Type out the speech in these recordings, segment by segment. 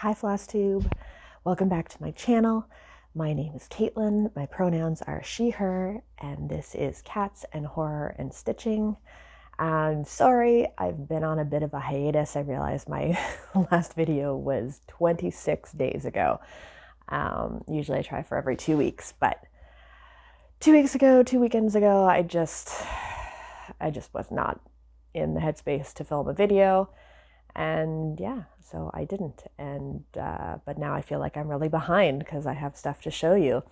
Hi Flosstube, welcome back to my channel. My name is Caitlin, my pronouns are she, her, and this is Cats and Horror and Stitching. I'm sorry, I've been on a bit of a hiatus. I realized my last video was 26 days ago. Usually I try for every 2 weeks, but 2 weeks ago, 2 weekends ago, I just was not in the headspace to film a video. And yeah, so I didn't. And but now I feel like I'm really behind because I have stuff to show you.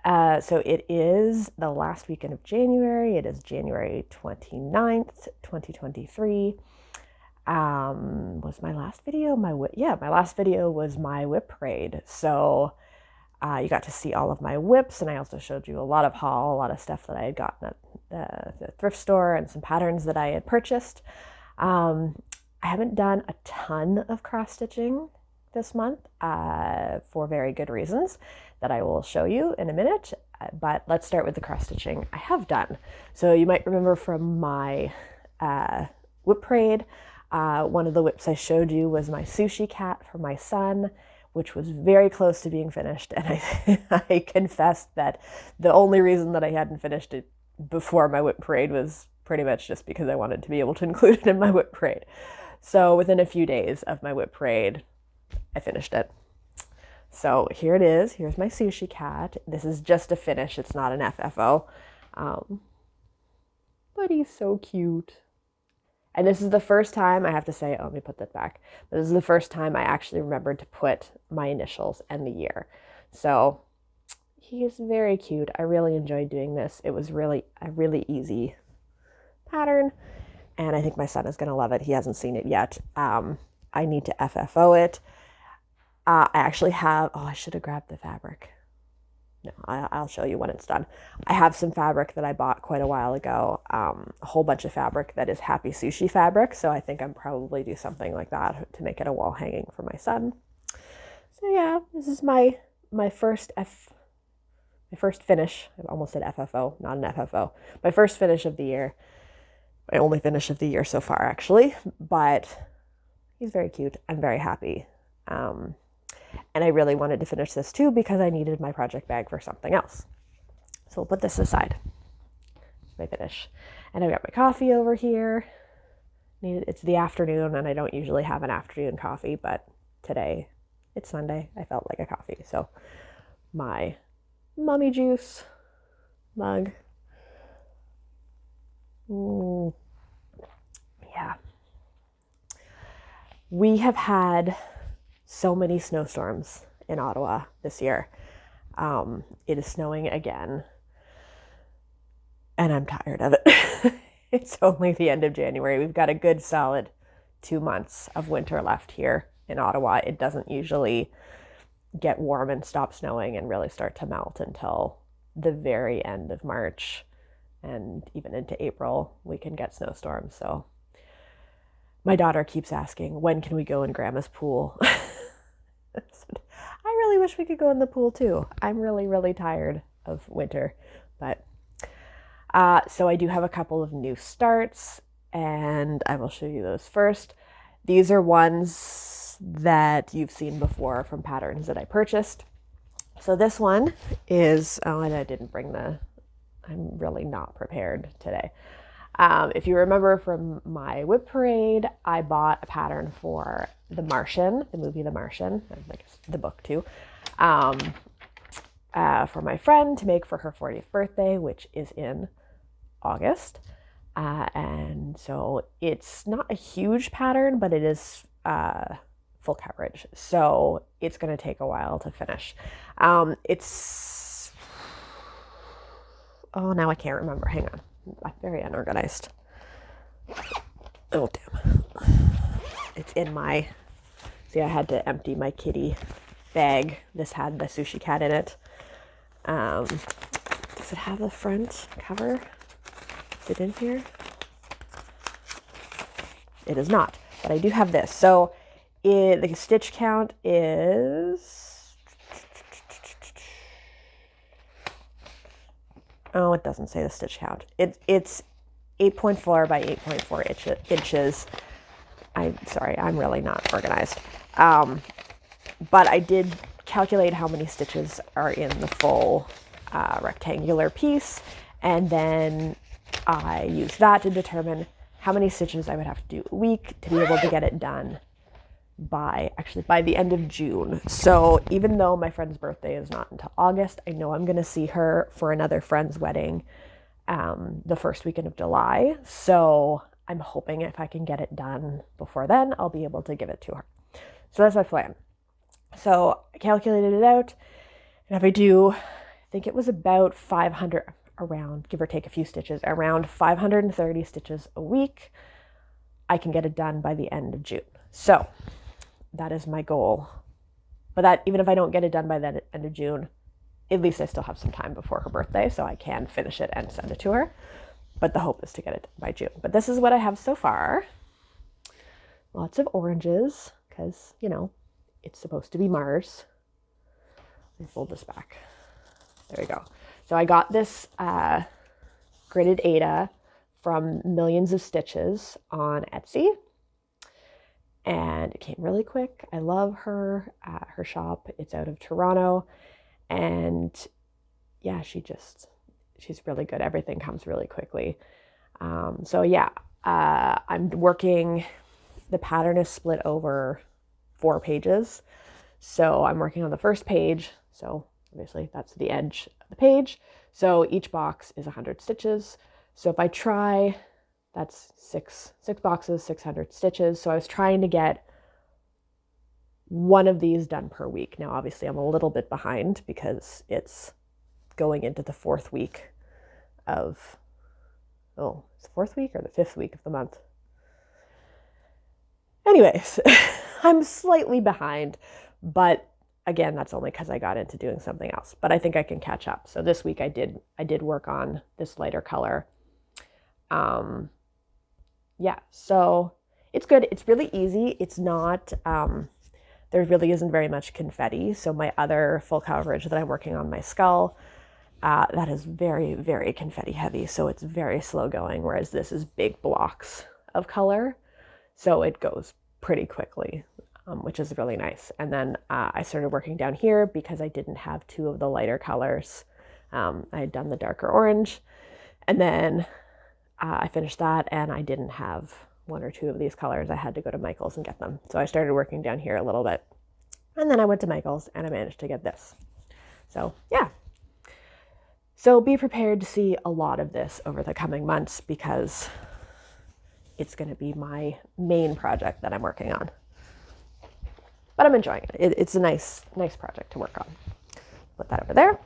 So it is the last weekend of January. It is January 29th, 2023. Was my last video my last video was my whip parade. So you got to see all of my whips, and I also showed you a lot of haul, a lot of stuff that I had gotten at the thrift store, and some patterns that I had purchased. I haven't done a ton of cross stitching this month for very good reasons that I will show you in a minute, but let's start with the cross stitching I have done. So you might remember from my whip parade, one of the whips I showed you was my Sushi Cat for my son, which was very close to being finished, and I confessed that the only reason that I hadn't finished it before my whip parade was pretty much just because I wanted to be able to include it in my whip parade. So within a few days of my whip parade, I finished it. So here it is. Here's my Sushi Cat. This is just a finish. It's not an FFO. But he's so cute. And this is the first time, I have to say, let me put that back. This is the first time I actually remembered to put my initials and the year. So he is very cute. I really enjoyed doing this. It was really a really easy pattern. And I think my son is going to love it. He hasn't seen it yet. I need to FFO it. I actually have, I should have grabbed the fabric. No, I'll show you when it's done. I have some fabric that I bought quite a while ago. A whole bunch of fabric that is Happy Sushi fabric. So I think I'm probably do something like that to make it a wall hanging for my son. So yeah, this is my first finish. I almost said FFO, not an FFO. My first finish of the year. My only finish of the year so far, actually, but he's very cute. I'm very happy. And I really wanted to finish this too because I needed my project bag for something else. So we'll put this aside. My finish. And I've got my coffee over here. It's the afternoon, and I don't usually have an afternoon coffee, but today, it's Sunday, I felt like a coffee. So my mummy juice mug. Yeah. We have had so many snowstorms in Ottawa this year. It is snowing again, and I'm tired of it. It's only the end of January. We've got a good solid 2 months of winter left here in Ottawa. It doesn't usually get warm and stop snowing and really start to melt until the very end of March. And even into April, we can get snowstorms. So my daughter keeps asking, when can we go in Grandma's pool? I really wish we could go in the pool too. I'm really, really tired of winter. But so I do have a couple of new starts, and I will show you those first. These are ones that you've seen before from patterns that I purchased. So this one is, and I didn't bring I'm really not prepared today. If you remember from my whip parade, I bought a pattern for the Martian, the movie The Martian, like the book too, for my friend to make for her 40th birthday, which is in August. And so it's not a huge pattern, but it is full coverage. So it's going to take a while to finish. Oh, now I can't remember. Hang on. I'm very unorganized. Oh, damn. It's in my... See, I had to empty my kitty bag. This had the Sushi Cat in it. Does it have the front cover? Is it in here? It is not. But I do have this. So the stitch count is... Oh, it doesn't say the stitch count. It's 8.4 by 8.4 inches. I'm sorry, I'm really not organized. But I did calculate how many stitches are in the full rectangular piece, and then I used that to determine how many stitches I would have to do a week to be able to get it done by the end of June. So even though my friend's birthday is not until August, I know I'm going to see her for another friend's wedding the first weekend of July. So I'm hoping if I can get it done before then, I'll be able to give it to her. So that's my plan. So I calculated it out, and if I do, I think it was about 500, around, give or take a few stitches, around 530 stitches a week, I can get it done by the end of June. So that is my goal. But that, even if I don't get it done by the end of June, at least I still have some time before her birthday, so I can finish it and send it to her. But the hope is to get it done by June. But this is what I have so far. Lots of oranges, because, you know, it's supposed to be Mars. Let me fold this back. There we go. So I got this gridded Ada from Millions of Stitches on Etsy. And it came really quick. I love her shop. It's out of Toronto. And yeah, she's really good. Everything comes really quickly. So yeah, I'm working, the pattern is split over 4 pages. So I'm working on the first page. So obviously that's the edge of the page. So each box is 100 stitches. So if I try, that's six boxes, 600 stitches. So I was trying to get one of these done per week. Now, obviously I'm a little bit behind because it's going into the 4th week of, it's the 4th week or the 5th week of the month. Anyways, I'm slightly behind, but again, that's only because I got into doing something else, but I think I can catch up. So this week I did work on this lighter color. Yeah, so it's good. It's really easy. It's not, there really isn't very much confetti. So my other full coverage that I'm working on, my skull, that is very, very confetti heavy. So it's very slow going, whereas this is big blocks of color. So it goes pretty quickly, which is really nice. And then I started working down here because I didn't have 2 of the lighter colors. I had done the darker orange, and then I finished that, and I didn't have 1 or 2 of these colors. I had to go to Michael's and get them. So I started working down here a little bit, and then I went to Michael's and I managed to get this. So yeah. So be prepared to see a lot of this over the coming months because it's going to be my main project that I'm working on. But I'm enjoying it. It's a nice project to work on. Put that over there.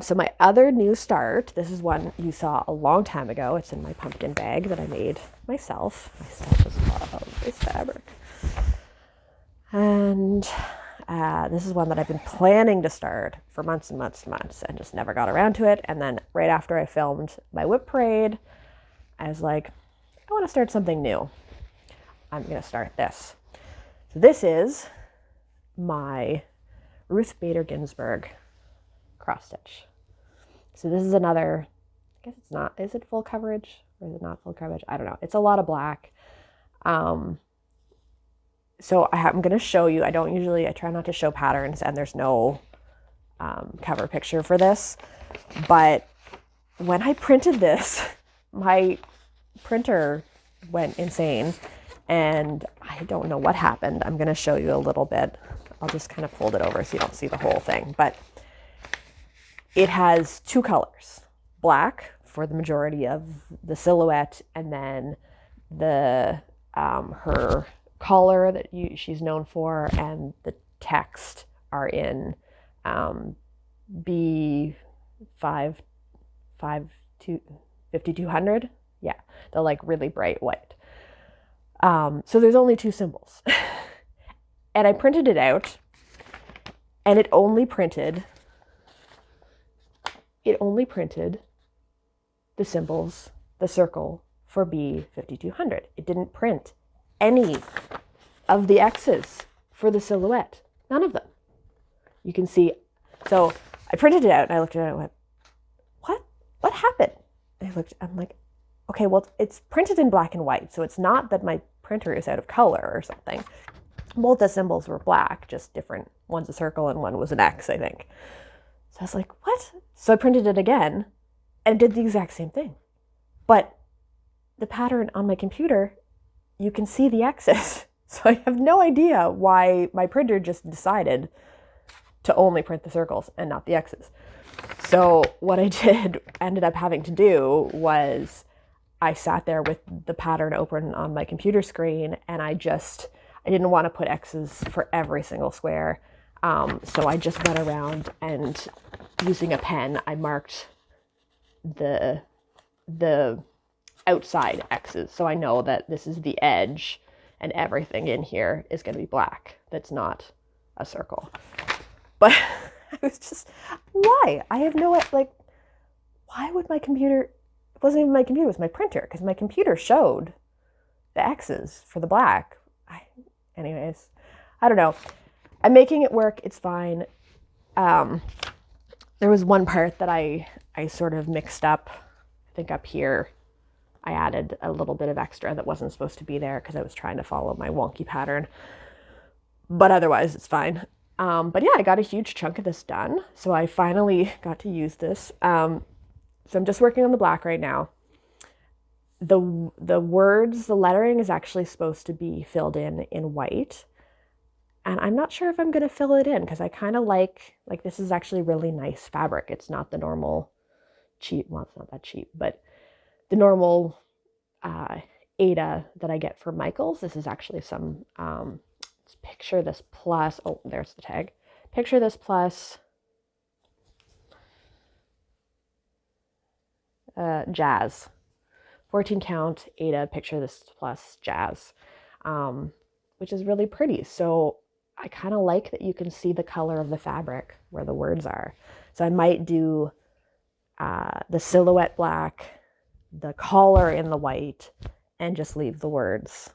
So my other new start, this is one you saw a long time ago. It's in my pumpkin bag that I made myself. I still just love this fabric. And this is one that I've been planning to start for months and months and months and just never got around to it. And then right after I filmed my whip parade, I was like, I want to start something new. I'm going to start this. So this is my Ruth Bader Ginsburg cross stitch. So this is another, I guess it's not, is it full coverage or is it not full coverage? I don't know. It's a lot of black. So I'm going to show you, I try not to show patterns, and there's no cover picture for this, but when I printed this, my printer went insane and I don't know what happened. I'm going to show you a little bit. I'll just kind of fold it over so you don't see the whole thing, but it has 2 colors, black for the majority of the silhouette, and then the her collar that she's known for and the text are in B5200. Yeah, they're like really bright white. So there's only 2 symbols. And I printed it out, and it only printed the symbols, the circle for B5200. It didn't print any of the X's for the silhouette. None of them. You can see. So I printed it out and I looked at it and I went, what happened? And I'm like, okay, well, it's printed in black and white. So it's not that my printer is out of color or something, both the symbols were black, just different. One's a circle and one was an X, I think. So I was like, what? So I printed it again and it did the exact same thing. But the pattern on my computer, you can see the X's. So I have no idea why my printer just decided to only print the circles and not the X's. So what I ended up having to do was I sat there with the pattern open on my computer screen, and I didn't want to put X's for every single square. So I just went around and using a pen, I marked the outside X's. So I know that this is the edge and everything in here is going to be black. That's not a circle. But I was just, why? I have no, why would my computer, it wasn't even my computer, it was my printer, because my computer showed the X's for the black. Anyways, I don't know. I'm making it work. It's fine. There was one part that I sort of mixed up. I think up here, I added a little bit of extra that wasn't supposed to be there because I was trying to follow my wonky pattern. But otherwise, it's fine. But yeah, I got a huge chunk of this done. So I finally got to use this. So I'm just working on the black right now. The words, the lettering is actually supposed to be filled in white. And I'm not sure if I'm going to fill it in because I kind of like this is actually really nice fabric. It's not the normal cheap, well, it's not that cheap, but the normal Aida that I get from Michaels. This is actually some, let's picture this plus, oh, there's the tag. Picture this plus jazz. 14 count Aida, picture this plus jazz, which is really pretty. So I kind of like that you can see the color of the fabric where the words are. So I might do the silhouette black, the collar in the white, and just leave the words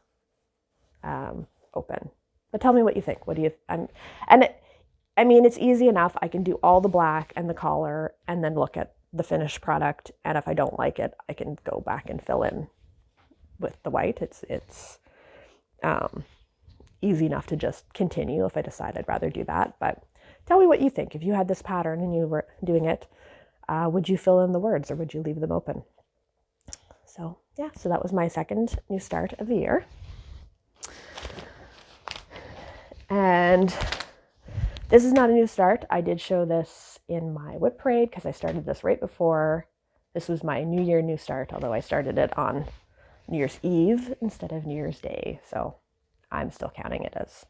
open. But tell me what you think. What do you, I mean, it's easy enough. I can do all the black and the collar and then look at the finished product. And if I don't like it, I can go back and fill in with the white. It's easy enough to just continue if I decide I'd rather do that. But tell me what you think. If you had this pattern and you were doing it, would you fill in the words or would you leave them open? So yeah, so that was my second new start of the year. And this is not a new start. I did show this in my whip parade because I started this right before. This was my New Year new start, although I started it on New Year's Eve instead of New Year's Day. So I'm still counting it as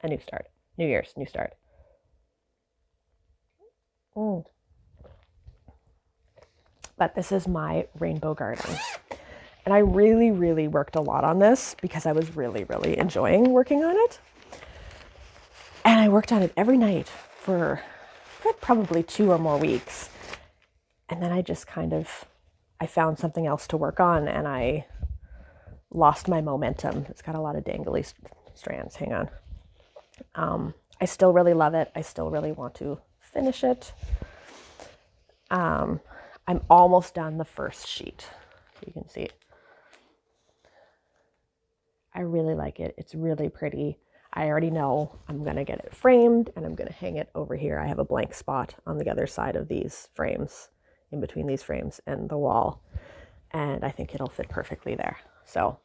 a new start. New Year's new start. But this is my rainbow garden. And I really, really worked a lot on this because I was really, really enjoying working on it. And I worked on it every night for probably 2 or more weeks. And then I just I found something else to work on and I lost my momentum. It's got a lot of dangly strands. Hang on. I still really love it. I still really want to finish it. I'm almost done the first sheet. You can see. I really like it. It's really pretty. I already know I'm going to get it framed and I'm going to hang it over here. I have a blank spot on the other side of these frames, in between these frames and the wall. And I think it'll fit perfectly there. So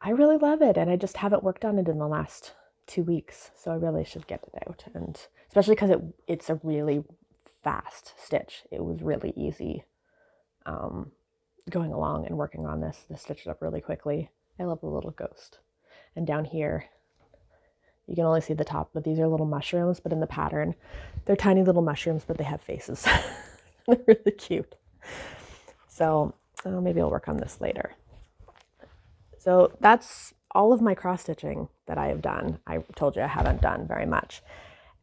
I really love it. And I just haven't worked on it in the last 2 weeks. So I really should get it out. And especially because it's a really fast stitch. It was really easy going along and working on this. This stitched up really quickly. I love the little ghost. And down here, you can only see the top, but these are little mushrooms, but in the pattern, they're tiny little mushrooms, but they have faces. They're really cute. So maybe I'll work on this later. So that's all of my cross stitching that I have done. I told you I haven't done very much.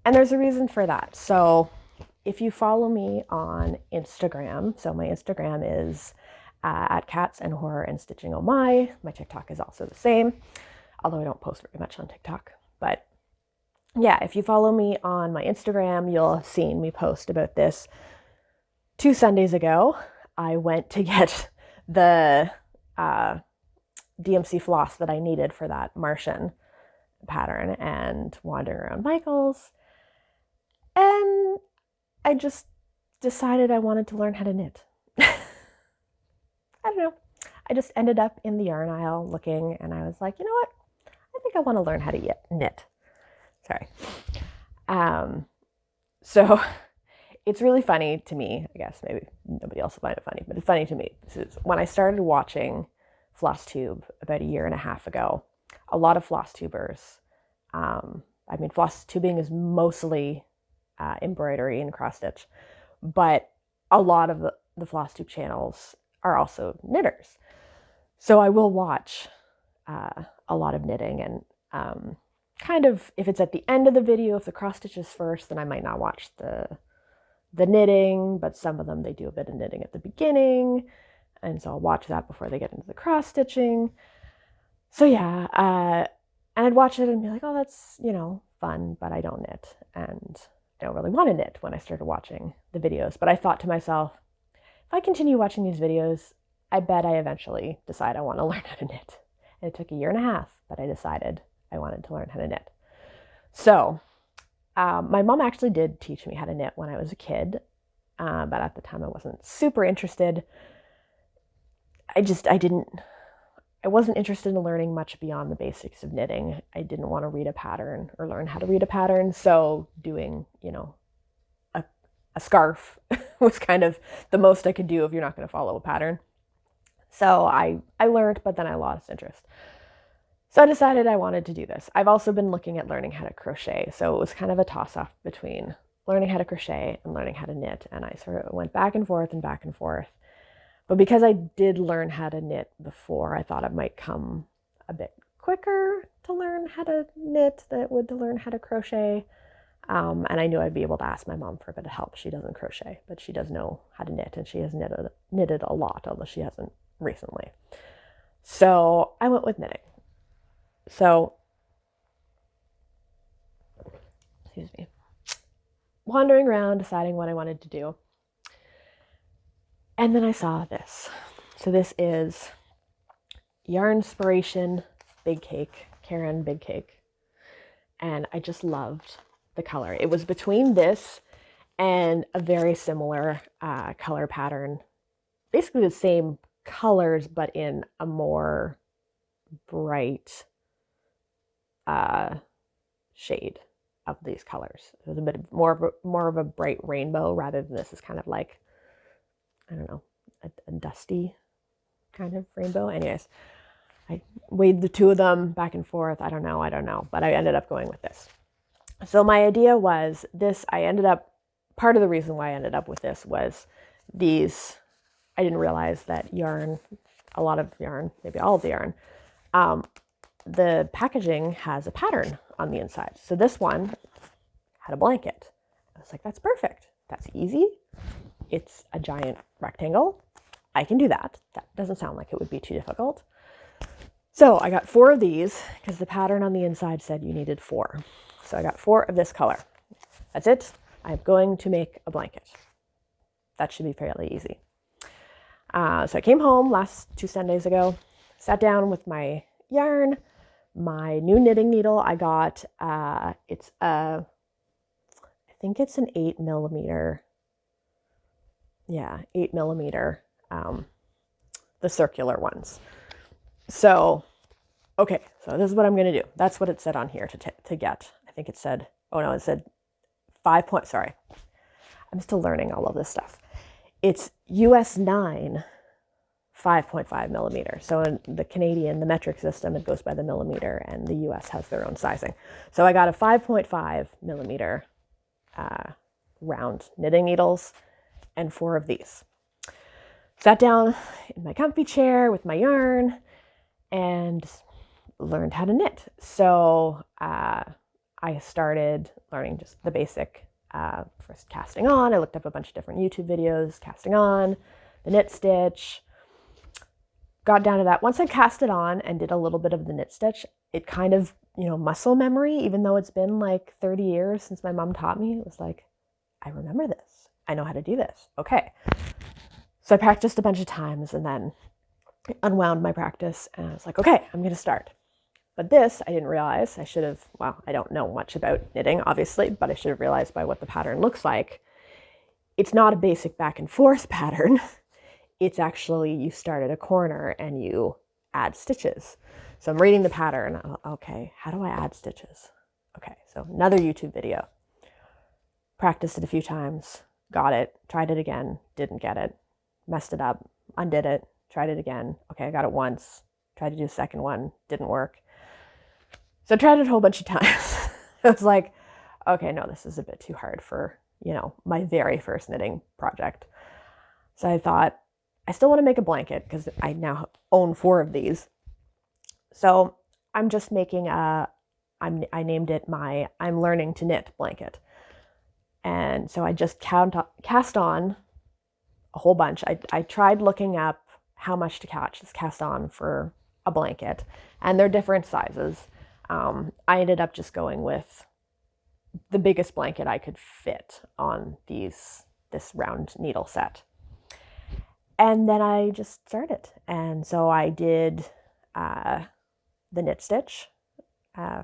And there's a reason for that. So if you follow me on Instagram, so my Instagram is at Cats and Horror and Stitching Oh My. My TikTok is also the same, although I don't post very much on TikTok. But yeah, if you follow me on my Instagram, you'll have seen me post about this. 2 Sundays ago, I went to get the DMC floss that I needed for that Martian pattern and wandering around Michael's. And I just decided I wanted to learn how to knit. I don't know. I just ended up in the yarn aisle looking, and I was like, you know what? I think I want to learn how to knit. Sorry. So it's really funny to me. I guess maybe nobody else will find it funny, but it's funny to me. This is when I started watching Flosstube about 1.5 years ago. A lot of Flosstubers, floss tubing is mostly embroidery and cross stitch, but a lot of the Flosstube channels are also knitters. So I will watch a lot of knitting, and kind of, if it's at the end of the video, if the cross stitch is first, then I might not watch the knitting, but some of them, they do a bit of knitting at the beginning, and so I'll watch that before they get into the cross stitching. So yeah, and I'd watch it and be like, oh, that's, fun, but I don't knit, and I don't really want to knit when I started watching the videos. But I thought to myself, if I continue watching these videos, I bet I eventually decide I want to learn how to knit. And it took 1.5 years, but I decided I wanted to learn how to knit. So my mom actually did teach me how to knit when I was a kid, but at the time I wasn't super interested. I wasn't interested in learning much beyond the basics of knitting. I didn't want to read a pattern or learn how to read a pattern. So doing, a scarf was kind of the most I could do if you're not going to follow a pattern. So I learned, but then I lost interest. So I decided I wanted to do this. I've also been looking at learning how to crochet. So it was kind of a toss-off between learning how to crochet and learning how to knit. And I sort of went back and forth and back and forth. But because I did learn how to knit before, I thought it might come a bit quicker to learn how to knit than it would to learn how to crochet. And I knew I'd be able to ask my mom for a bit of help. She doesn't crochet, but she does know how to knit, and she has knitted a lot, although she hasn't recently. So I went with knitting. So, excuse me, wandering around, deciding what I wanted to do. And then I saw this. So this is Yarnspiration Big Cake, Karen Big Cake. And I just loved the color. It was between this and a very similar color pattern. Basically the same colors, but in a more bright shade of these colors. It was a bit more of a bright rainbow rather than this is kind of like, I don't know, a dusty kind of rainbow. Anyways, I weighed the two of them back and forth. I don't know, but I ended up going with this. So my idea was this. Part of the reason why I ended up with this was these. I didn't realize that a lot of yarn, maybe all of the yarn, the packaging has a pattern on the inside. So this one had a blanket. I was like, that's perfect. That's easy. It's a giant rectangle. I can do that. That doesn't sound like it would be too difficult. So I got 4 of these because the pattern on the inside said you needed 4. So I got 4 of this color. That's it. I'm going to make a blanket. That should be fairly easy. So I came home last 2 Sundays ago, sat down with my yarn, my new knitting needle. I got, I think it's an 8mm. Yeah, 8mm, the circular ones. So, okay, so this is what I'm going to do. That's what it said on here to get. I think it said, it said 5 point, sorry. I'm still learning all of this stuff. It's US 9, 5.5 millimeter. So in the metric system, it goes by the millimeter, and the US has their own sizing. So I got a 5.5 millimeter round knitting needles and 4 of these. Sat down in my comfy chair with my yarn and learned how to knit. So I started learning just the basic first casting on. I looked up a bunch of different YouTube videos, casting on, the knit stitch, got down to that. Once I cast it on and did a little bit of the knit stitch, it kind of, muscle memory, even though it's been like 30 years since my mom taught me, it was like, I remember this. I know how to do this. Okay. So I practiced a bunch of times and then unwound my practice and I was like, okay, I'm going to start. But this, I didn't realize. I should have, well, I don't know much about knitting, obviously, but I should have realized by what the pattern looks like. It's not a basic back and forth pattern. It's actually, you start at a corner and you add stitches. So I'm reading the pattern. Okay, how do I add stitches? Okay, so another YouTube video. Practiced it a few times, got it, tried it again, didn't get it, messed it up, undid it, tried it again. Okay, I got it once, tried to do a second one, didn't work. So I tried it a whole bunch of times. I was like, okay, no, this is a bit too hard for, you know, my very first knitting project. So I thought, I still want to make a blanket because I now own 4 of these. So I'm just making I named it my I'm learning to knit blanket. And so I just cast on a whole bunch. I tried looking up how much to cast on for a blanket, and they're different sizes. I ended up just going with the biggest blanket I could fit on this round needle set. And then I just started. And so I did the knit stitch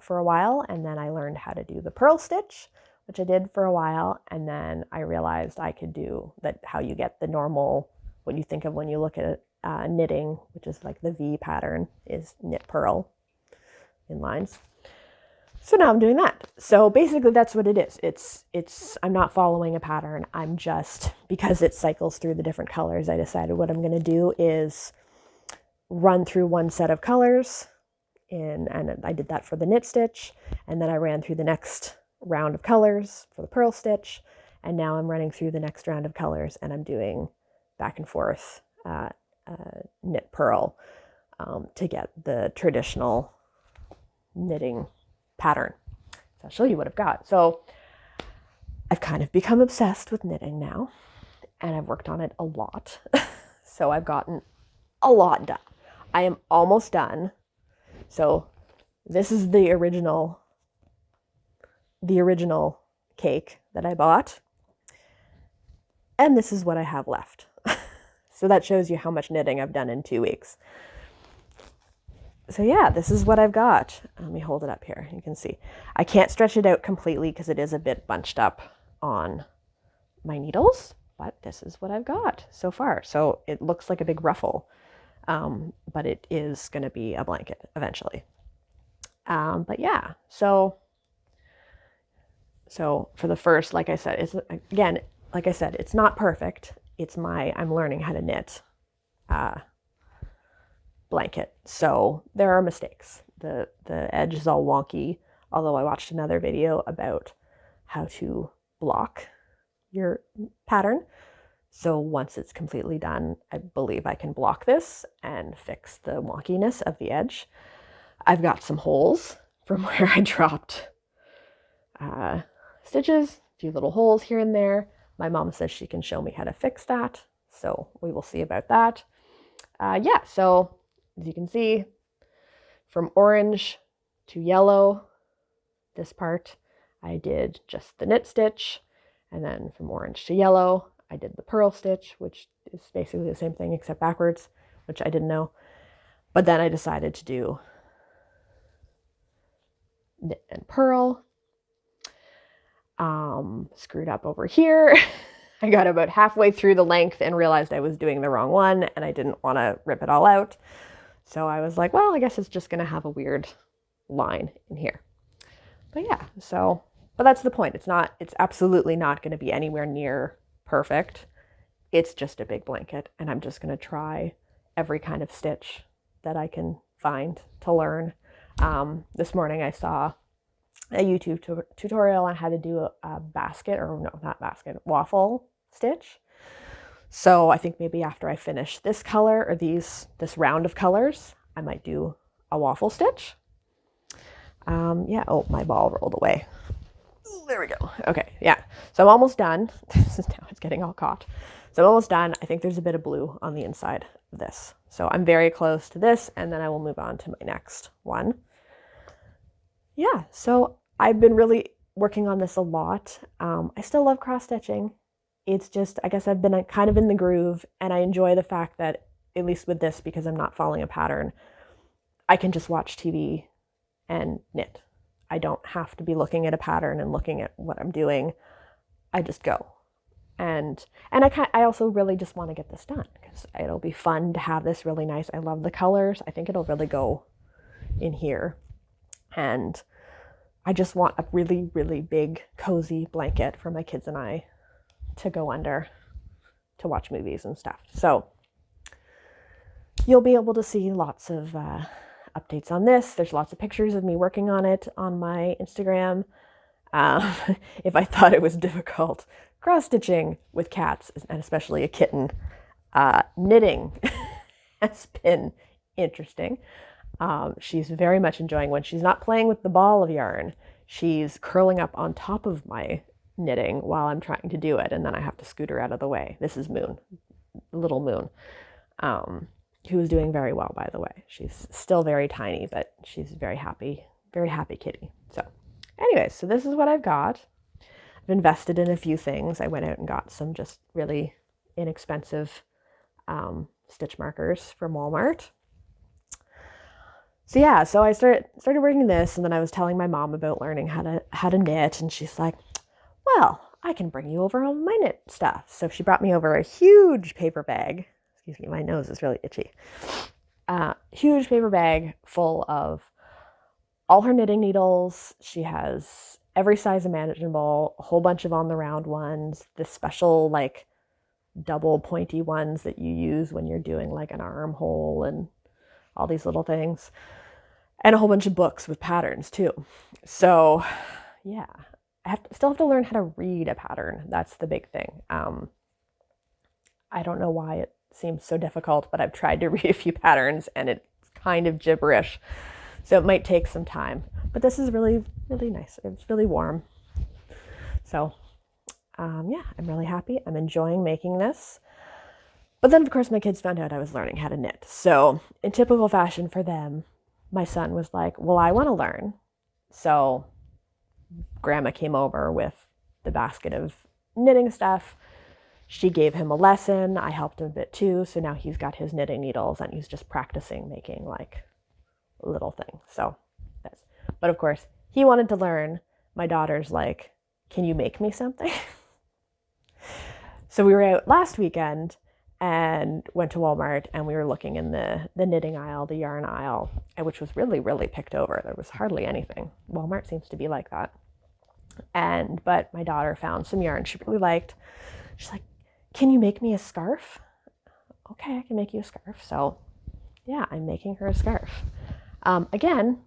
for a while, and then I learned how to do the purl stitch, which I did for a while, and then I realized I could do that, how you get the normal, what you think of when you look at knitting, which is like the V pattern, is knit purl in lines. So now I'm doing that. So basically that's what it is. It's I'm not following a pattern. I'm just, because it cycles through the different colors, I decided what I'm going to do is run through one set of colors and I did that for the knit stitch, and then I ran through the next round of colors for the purl stitch, and now I'm running through the next round of colors and I'm doing back and forth knit purl to get the traditional knitting pattern. So I'll show you what I've got. So I've kind of become obsessed with knitting now, and I've worked on it a lot. So I've gotten a lot done. I am almost done. So this is the original cake that I bought, and this is what I have left. So that shows you how much knitting I've done in 2 weeks. So yeah, this is what I've got. Let me hold it up here. You can see I can't stretch it out completely because it is a bit bunched up on my needles, but this is what I've got so far. So it looks like a big ruffle, but it is going to be a blanket eventually. But yeah, so for the first, like I said, it's not perfect. It's I'm learning how to knit blanket. So there are mistakes. The edge is all wonky, although I watched another video about how to block your pattern. So once it's completely done, I believe I can block this and fix the wonkiness of the edge. I've got some holes from where I dropped stitches, a few little holes here and there. My mom says she can show me how to fix that, so we will see about that. Yeah, so as you can see, from orange to yellow, this part, I did just the knit stitch, and then from orange to yellow, I did the purl stitch, which is basically the same thing except backwards, which I didn't know. But then I decided to do knit and purl. Screwed up over here. I got about halfway through the length and realized I was doing the wrong one, and I didn't want to rip it all out. So I was like, well, I guess it's just going to have a weird line in here. But yeah, but that's the point. It's absolutely not going to be anywhere near perfect. It's just a big blanket, and I'm just going to try every kind of stitch that I can find to learn. This morning I saw a YouTube tutorial on how to do a basket, or no, not basket, waffle stitch. So I think maybe after I finish this color or this round of colors, I might do a waffle stitch. Yeah, oh, my ball rolled away. Ooh, there we go. Okay, yeah. So I'm almost done. Now it's getting all caught. So I'm almost done. I think there's a bit of blue on the inside of this. So I'm very close to this, and then I will move on to my next one. Yeah, so I've been really working on this a lot. I still love cross-stitching. It's just, I guess I've been kind of in the groove, and I enjoy the fact that, at least with this, because I'm not following a pattern, I can just watch TV and knit. I don't have to be looking at a pattern and looking at what I'm doing. I just go. And I also really just want to get this done because it'll be fun to have this really nice. I love the colors. I think it'll really go in here. And I just want a really, really big, cozy blanket for my kids and I to go under to watch movies and stuff. So you'll be able to see lots of updates on this. There's lots of pictures of me working on it on my Instagram. If I thought it was difficult, cross-stitching with cats, and especially a kitten, knitting has been interesting. She's very much enjoying when she's not playing with the ball of yarn. She's curling up on top of my knitting while I'm trying to do it, and then I have to scoot her out of the way. This is Moon, little Moon, who is doing very well, by the way. She's still very tiny, but she's very happy kitty. So anyways, so this is what I've got. I've invested in a few things. I went out and got some just really inexpensive stitch markers from Walmart. So yeah, so I started working this, and then I was telling my mom about learning how to knit, and she's like, well, I can bring you over all my knit stuff. So she brought me over a huge paper bag. Excuse me, my nose is really itchy. Huge paper bag full of all her knitting needles. She has every size imaginable, a whole bunch of on the round ones, the special like double pointy ones that you use when you're doing like an armhole and all these little things, and a whole bunch of books with patterns too. So yeah, I still have to learn how to read a pattern. That's the big thing. I don't know why it seems so difficult, but I've tried to read a few patterns and it's kind of gibberish. So it might take some time, but this is really, really nice. It's really warm. So yeah, I'm really happy. I'm enjoying making this. But then, of course, my kids found out I was learning how to knit. So in typical fashion for them, my son was like, well, I want to learn. So Grandma came over with the basket of knitting stuff. She gave him a lesson. I helped him a bit too. So now he's got his knitting needles and he's just practicing making like little things. So that's, but of course, he wanted to learn. My daughter's like, can you make me something? So we were out last weekend and went to Walmart, and we were looking in the knitting aisle, the yarn aisle, which was really, really picked over. There was hardly anything. Walmart seems to be like that. But my daughter found some yarn she really liked. She's like, can you make me a scarf? Okay, I can make you a scarf. So yeah, I'm making her a scarf. Again,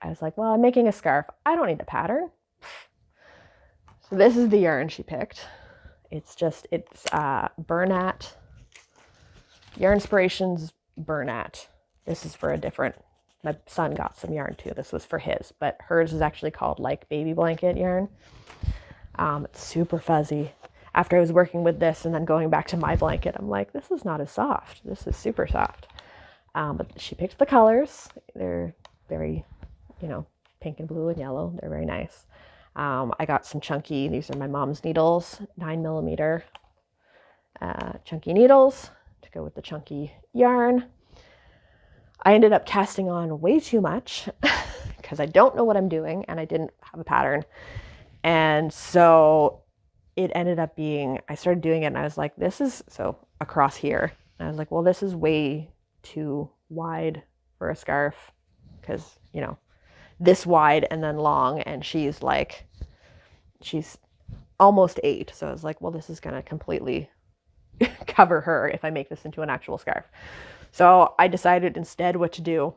I was like, well, I'm making a scarf. I don't need a pattern. So this is the yarn she picked. It's Bernat, Yarn Inspirations Bernat. This is for a different, my son got some yarn too. This was for his, but hers is actually called like baby blanket yarn. It's super fuzzy. After I was working with this and then going back to my blanket, I'm like, this is not as soft. This is super soft. But she picked the colors. They're very, pink and blue and yellow. They're very nice. I got some chunky, these are my mom's needles, 9mm chunky needles to go with the chunky yarn. I ended up casting on way too much because I don't know what I'm doing and I didn't have a pattern. And so it ended up being, I started doing it and I was like, this is, so across here. And I was like, well, this is way too wide for a scarf because, this wide and then long, and she's almost 8. So I was like, well, this is going to completely cover her if I make this into an actual scarf. So I decided instead what to do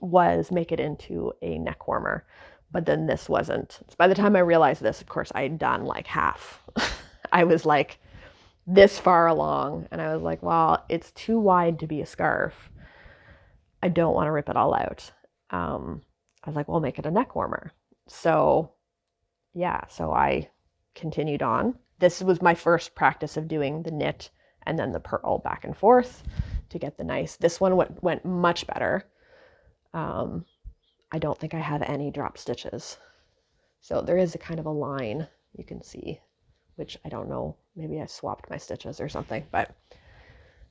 was make it into a neck warmer. But then this wasn't. By the time I realized this, of course, I had done like half. I was like this far along, and I was like, well, it's too wide to be a scarf. I don't want to rip it all out. I was like, well, make it a neck warmer. So yeah, so I continued on. This was my first practice of doing the knit and then the purl back and forth to get the nice. This one went much better. I don't think I have any drop stitches. So there is a kind of a line you can see, which I don't know, maybe I swapped my stitches or something, but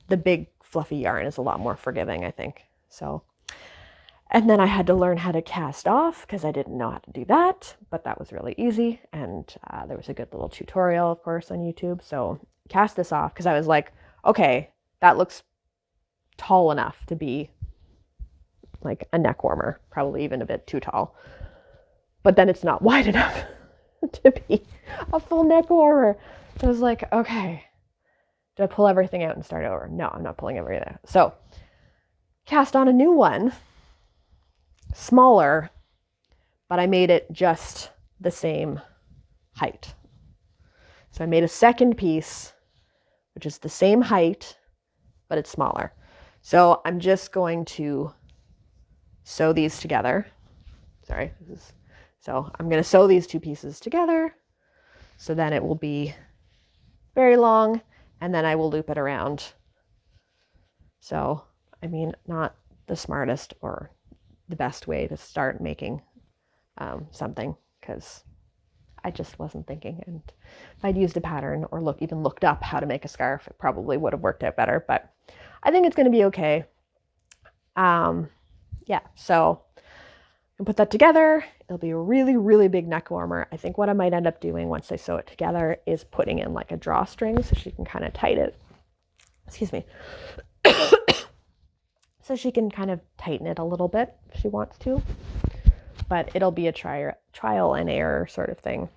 the big fluffy yarn is a lot more forgiving, I think. So And then I had to learn how to cast off because I didn't know how to do that, but that was really easy. And there was a good little tutorial, of course, on YouTube. So cast this off because I was like, okay, that looks tall enough to be like a neck warmer, probably even a bit too tall. But then it's not wide enough to be a full neck warmer. So I was like, okay, do I pull everything out and start over? No, I'm not pulling everything out. So cast on a new one, smaller, but I made it just the same height. So I made a second piece, which is the same height, but it's smaller. So I'm just going to sew these together. So I'm going to sew these two pieces together. So then it will be very long, and then I will loop it around. So, I mean, not the smartest or the best way to start making something, because I just wasn't thinking. And if I'd used a pattern or even looked up how to make a scarf, it probably would have worked out better. But I think it's going to be okay. Yeah, so I can put that together. It'll be a really, really big neck warmer. I think what I might end up doing once I sew it together is putting in like a drawstring so she can kind of tighten it. Excuse me. So she can kind of tighten it a little bit if she wants to. But it'll be a trial and error sort of thing.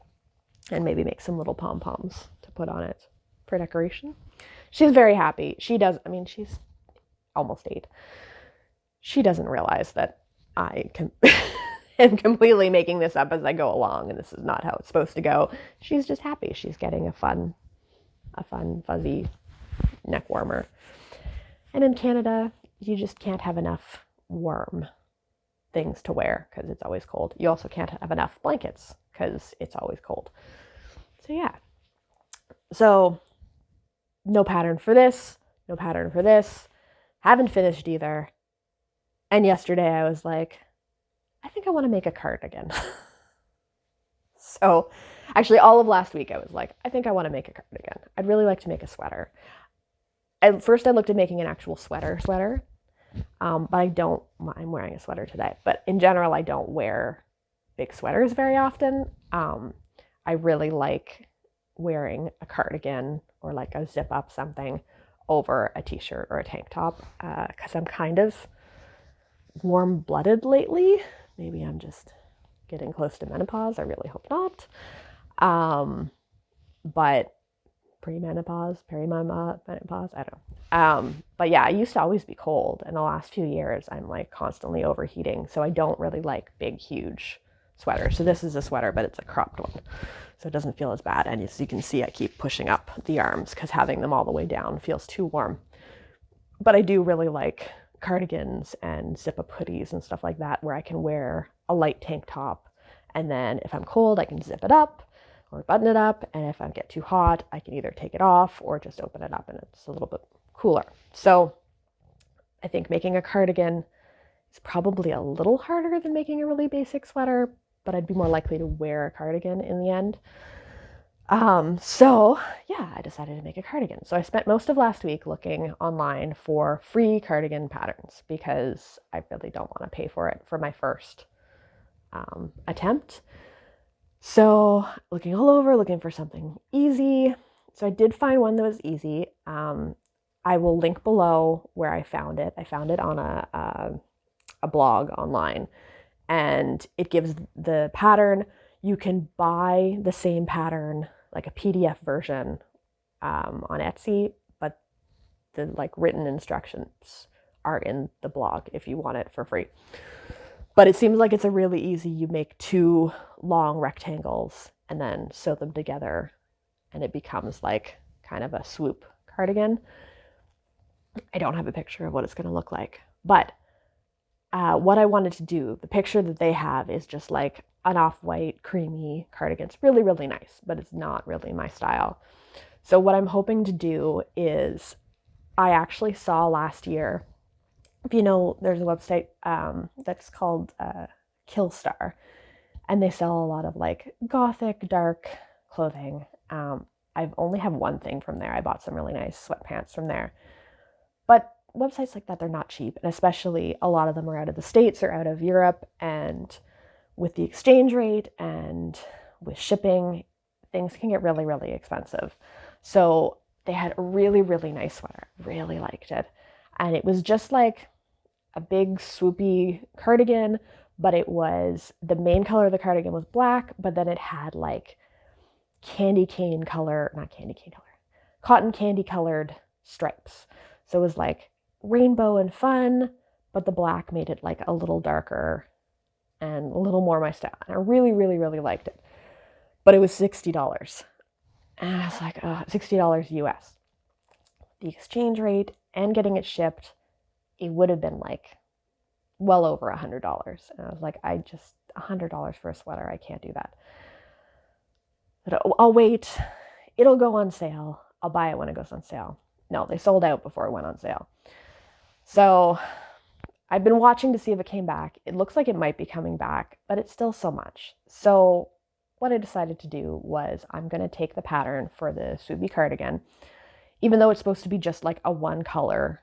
And maybe make some little pom-poms to put on it for decoration. She's very happy. She's almost 8. She doesn't realize that I am completely making this up as I go along, and this is not how it's supposed to go. She's just happy. She's getting a fun, fuzzy neck warmer. And in Canada, you just can't have enough warm things to wear because it's always cold. You also can't have enough blankets because it's always cold. So yeah. So no pattern for this, no pattern for this. Haven't finished either. And yesterday I was like, I think I want to make a cardigan. So actually all of last week I was like, I think I want to make a cardigan. I'd really like to make a sweater. At first I looked at making an actual sweater. But I'm wearing a sweater today. But in general, I don't wear big sweaters very often. I really like wearing a cardigan or like a zip up something over a t-shirt or a tank top because I'm kind of warm-blooded lately. Maybe I'm just getting close to menopause. I really hope not. But pre-menopause, perimenopause, I don't know. But yeah, I used to always be cold. In the last few years, I'm like constantly overheating. So I don't really like big, huge sweaters. So this is a sweater, but it's a cropped one. So it doesn't feel as bad. And as you can see, I keep pushing up the arms because having them all the way down feels too warm. But I do really like cardigans and zip-up hoodies and stuff like that where I can wear a light tank top. And then if I'm cold, I can zip it up or button it up. And if I get too hot, I can either take it off or just open it up and it's a little bit cooler. So I think making a cardigan is probably a little harder than making a really basic sweater, but I'd be more likely to wear a cardigan in the end. So yeah, I decided to make a cardigan. So I spent most of last week looking online for free cardigan patterns because I really don't want to pay for it for my first attempt. So looking all over, looking for something easy. So I did find one that was easy. I will link below where I found it. I found it on a blog online, and it gives the pattern. You can buy the same pattern, like a PDF version, on Etsy, but the like written instructions are in the blog if you want it for free. But it seems like it's a really easy, you make 2 long rectangles and then sew them together and it becomes like kind of a swoop cardigan. I don't have a picture of what it's going to look like, but what I wanted to do, the picture that they have is just like an off-white creamy cardigan. It's really, really nice, but it's not really my style. So what I'm hoping to do is, I actually saw last year, if you know, there's a website that's called Killstar, and they sell a lot of like gothic, dark clothing. I've only have one thing from there. I bought some really nice sweatpants from there. But websites like that, they're not cheap. And especially a lot of them are out of the States or out of Europe. And with the exchange rate and with shipping, things can get really, really expensive. So they had a really, really nice sweater. Really liked it. And it was just like a big swoopy cardigan, but it was, the main color of the cardigan was black, but then it had like cotton candy colored stripes. So it was like rainbow and fun, but the black made it like a little darker and a little more my style. And I really, really, really liked it. But it was $60. And I was like, $60 US. The exchange rate and getting it shipped, it would have been like well over $100. And I was like, $100 for a sweater, I can't do that. But I'll wait. It'll go on sale. I'll buy it when it goes on sale. No, they sold out before it went on sale. So I've been watching to see if it came back. It looks like it might be coming back, but it's still so much. So what I decided to do was I'm going to take the pattern for the swoopy cardigan, even though it's supposed to be just like a one color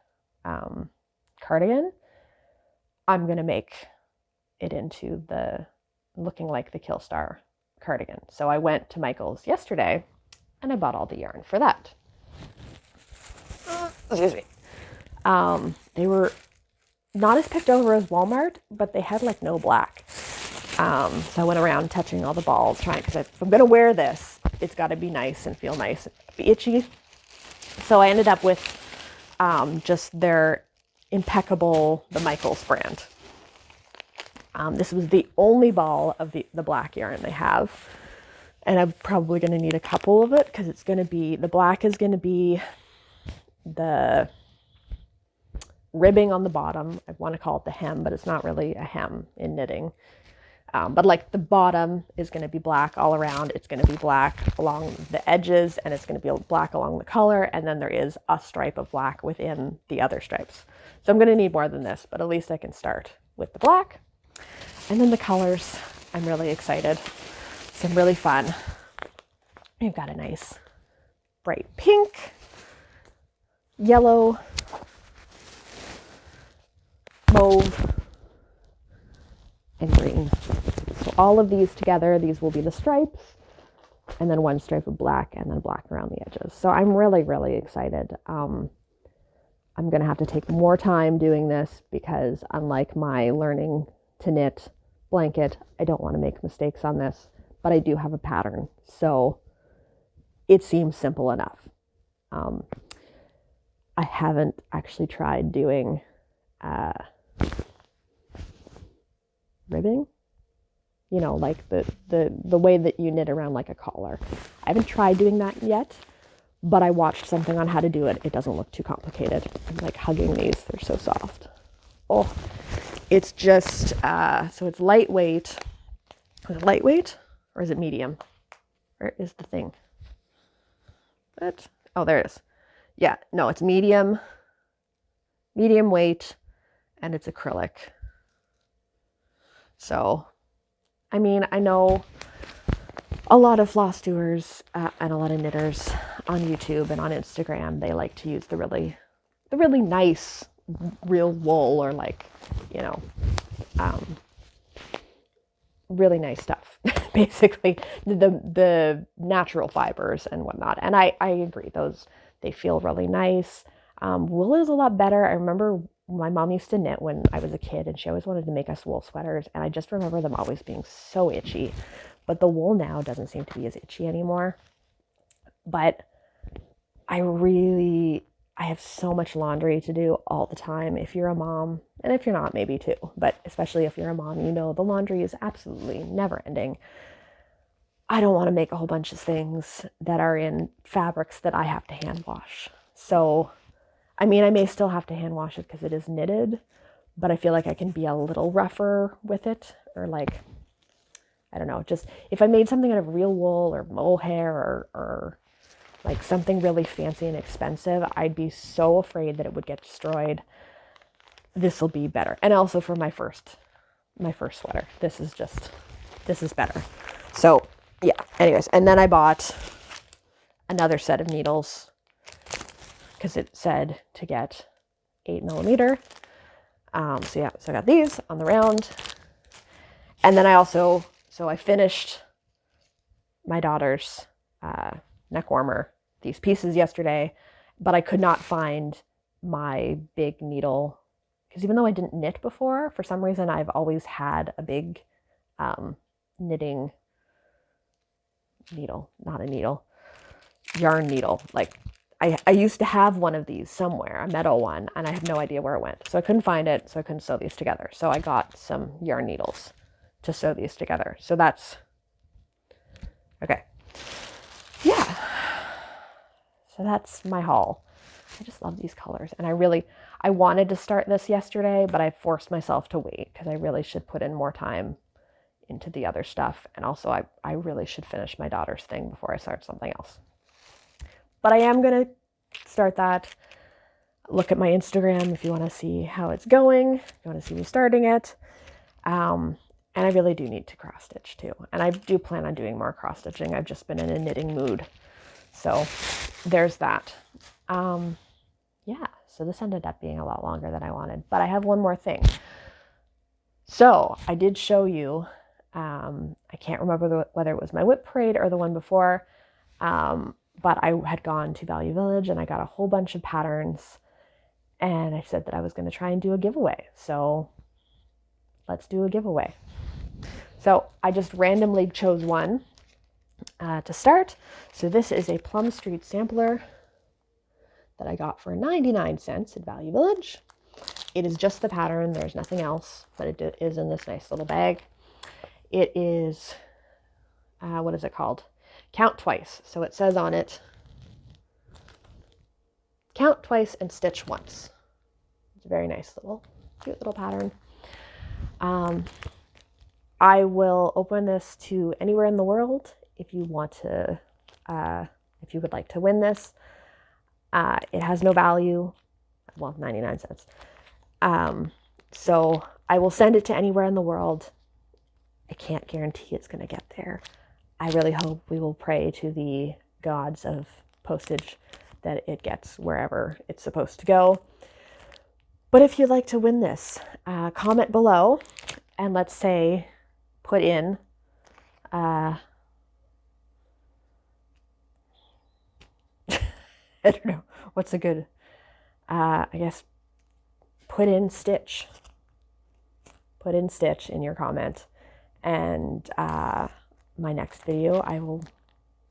cardigan, I'm going to make it into the looking like the Killstar cardigan. So I went to Michael's yesterday and I bought all the yarn for that. Excuse me. They were not as picked over as Walmart, but they had like no black. So I went around touching all the balls, trying, because if I'm going to wear this, it's got to be nice and feel nice, be itchy. So I ended up with just their impeccable, the Michaels brand. This was the only ball of the black yarn they have. And I'm probably going to need a couple of it because it's going to be, the black is going to be the ribbing on the bottom. I want to call it the hem, but it's not really a hem in knitting. But like the bottom is going to be black all around. It's going to be black along the edges and it's going to be black along the collar. And then there is a stripe of black within the other stripes. So I'm going to need more than this, but at least I can start with the black. And then the colors, I'm really excited. Some really fun. We've got a nice bright pink, yellow, mauve, and green. So all of these together, these will be the stripes, and then one stripe of black, and then black around the edges. So I'm really, really excited. I'm going to have to take more time doing this because unlike my learning to knit blanket, I don't want to make mistakes on this, but I do have a pattern. So it seems simple enough. I haven't actually tried doing ribbing, you know, like the way that you knit around like a collar. I haven't tried doing that yet, but I watched something on how to do it. It doesn't look too complicated. I'm like hugging these. They're so soft. Oh, it's just, so it's lightweight. Is it lightweight or is it medium? Where is the thing? What? Oh, there it is. Yeah, no, it's medium weight, and it's acrylic. So, I mean, I know a lot of Flosstubers and a lot of knitters on YouTube and on Instagram, they like to use the really nice real wool or like, you know, really nice stuff, basically the natural fibers and whatnot. And I agree, those, they feel really nice. Wool is a lot better. I remember my mom used to knit when I was a kid and she always wanted to make us wool sweaters. And I just remember them always being so itchy, but the wool now doesn't seem to be as itchy anymore. But I have so much laundry to do all the time. If you're a mom, and if you're not, maybe too, but especially if you're a mom, you know, the laundry is absolutely never ending. I don't want to make a whole bunch of things that are in fabrics that I have to hand wash. So, I mean, I may still have to hand wash it because it is knitted, but I feel like I can be a little rougher with it, or like, I don't know, just if I made something out of real wool or mohair or like something really fancy and expensive, I'd be so afraid that it would get destroyed. This will be better. And also for my first sweater, this is better. So yeah, anyways, and then I bought another set of needles because it said to get 8mm. So yeah, so I got these on the round. And then I finished my daughter's neck warmer, these pieces yesterday, but I could not find my big needle, because even though I didn't knit before, for some reason I've always had a big knitting needle, not a needle, yarn needle. Like I used to have one of these somewhere, a metal one, and I have no idea where it went. So I couldn't find it, so I couldn't sew these together. So I got some yarn needles to sew these together. So that's okay. Yeah. So that's my haul. I just love these colors. And I wanted to start this yesterday, but I forced myself to wait because I really should put in more time into the other stuff. And also I really should finish my daughter's thing before I start something else. But I am going to start that. Look at my Instagram if you want to see how it's going. If you want to see me starting it. And I really do need to cross stitch too. And I do plan on doing more cross stitching. I've just been in a knitting mood. So there's that. Yeah, so this ended up being a lot longer than I wanted. But I have one more thing. So I did show you, I can't remember whether it was my whip parade or the one before, but I had gone to Value Village and I got a whole bunch of patterns. And I said that I was going to try and do a giveaway. So let's do a giveaway. So I just randomly chose one to start. So this is a Plum Street sampler that I got for 99 cents at Value Village. It is just the pattern. There's nothing else, but it is in this nice little bag. It is, what is it called? Count Twice. So it says on it, count twice and stitch once. It's a very nice little, cute little pattern. I will open this to anywhere in the world if you want to, if you would like to win this. It has no value, well, 99 cents. So I will send it to anywhere in the world. I can't guarantee it's going to get there. I really hope we will pray to the gods of postage that it gets wherever it's supposed to go. But if you'd like to win this, comment below and let's say put in I don't know what's a good I guess put in stitch in your comment, and my next video I will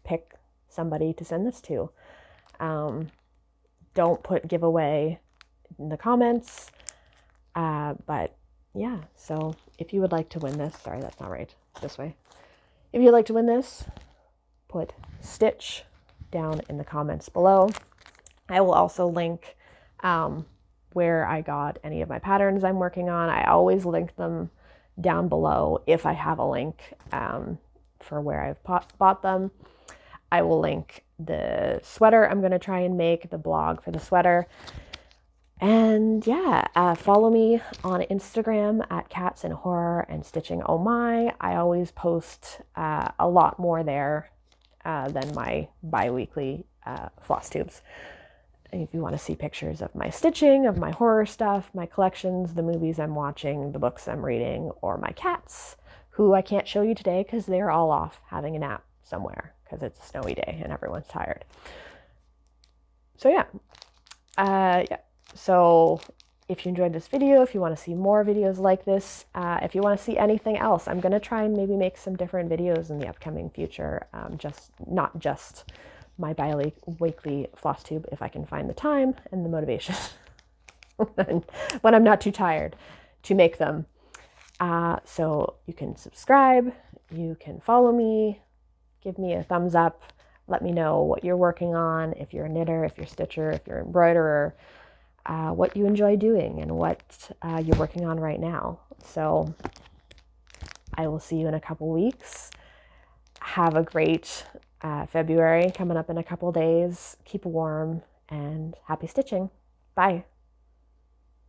pick somebody to send this to. Don't put giveaway in the comments, but yeah, so if you would like to win this, sorry, that's not right, this way. If you'd like to win this, put stitch down in the comments below. I will also link where I got any of my patterns I'm working on. I always link them down below if I have a link for where I've bought them. I will link the sweater I'm going to try and make, the blog for the sweater. And yeah, follow me on Instagram at Cats and Horror and Stitching Oh My. I always post a lot more there than my bi-weekly Flosstubes. If you want to see pictures of my stitching, of my horror stuff, my collections, the movies I'm watching, the books I'm reading, or my cats, who I can't show you today because they're all off having a nap somewhere because it's a snowy day and everyone's tired. So yeah. Yeah. So if you enjoyed this video, if you want to see more videos like this, if you want to see anything else, I'm going to try and maybe make some different videos in the upcoming future. Not just my bi-weekly Flosstube if I can find the time and the motivation when I'm not too tired to make them. So you can subscribe, you can follow me, give me a thumbs up, let me know what you're working on, if you're a knitter, if you're a stitcher, if you're an embroiderer, what you enjoy doing and what you're working on right now. So I will see you in a couple weeks. Have a great February coming up in a couple days. Keep warm and happy stitching. Bye.